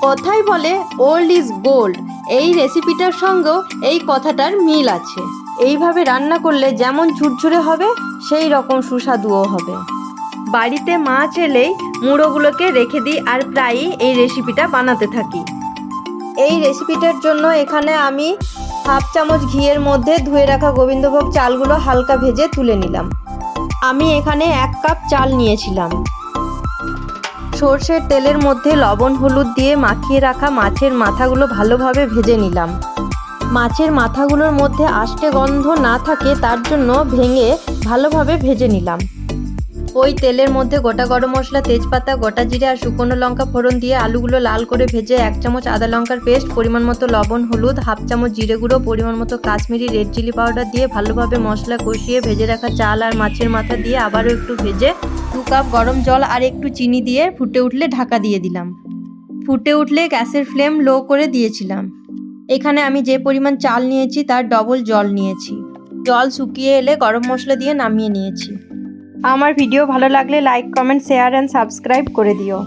কথাই বলে old is gold. এই রেসিপিটার সঙ্গেও এই কথাটার মিল আছে। এইভাবে রান্না করলে যেমন ঝুরঝুরে হবে সেই রকম সুস্বাদুও হবে। বাড়িতে মাছ এলেই মুড়োগুলোকে রেখে দিই আর প্রায়ই এই রেসিপিটা বানাতে থাকি। এই রেসিপিটার জন্য এখানে আমি হাফ চামচ ঘিয়ের মধ্যে ধুয়ে রাখা গোবিন্দভোগ চালগুলো হালকা ভেজে তুলে নিলাম। আমি এখানে 1 কাপ চাল নিয়েছিলাম। সর্ষের তেলের মধ্যে লবণ হলুদ দিয়ে মাখিয়ে রাখা মাছের মাথাগুলো ভালোভাবে ভেজে নিলাম। মাছের মাথাগুলোর মধ্যে আষ্টে গন্ধ না থাকে তার জন্য ভেঙে ভালোভাবে ভেজে নিলাম। ওই তেলের মধ্যে গোটা গরম মশলা, তেজপাতা, গোটা জিরে আর শুকনো লঙ্কা ফোড়ন দিয়ে আলুগুলো লাল করে ভেজে 1 চামচ আদা লঙ্কার পেস্ট, পরিমাণ মতো লবণ হলুদ, হাফ চামচ জিরে গুঁড়ো, পরিমাণ মতো কাশ্মীরি রেড চিলি পাউডার দিয়ে ভালোভাবে মশলা কষিয়ে ভেজে রাখা চাল আর মাছের মাথা দিয়ে আবারও একটু ভেজে 2 কাপ গরম জল আর একটু চিনি দিয়ে ফুটে উঠলে ঢাকা দিয়ে দিলাম। ফুটে উঠলে গ্যাসের ফ্লেম লো করে দিয়েছিলাম। এখানে আমি যে পরিমাণ চাল নিয়েছি তার ডবল জল নিয়েছি। জল শুকিয়ে এলে গরম মশলা দিয়ে নামিয়ে নিয়েছি। আমার ভিডিও ভালো লাগলে like, comment, share and subscribe করে দিও।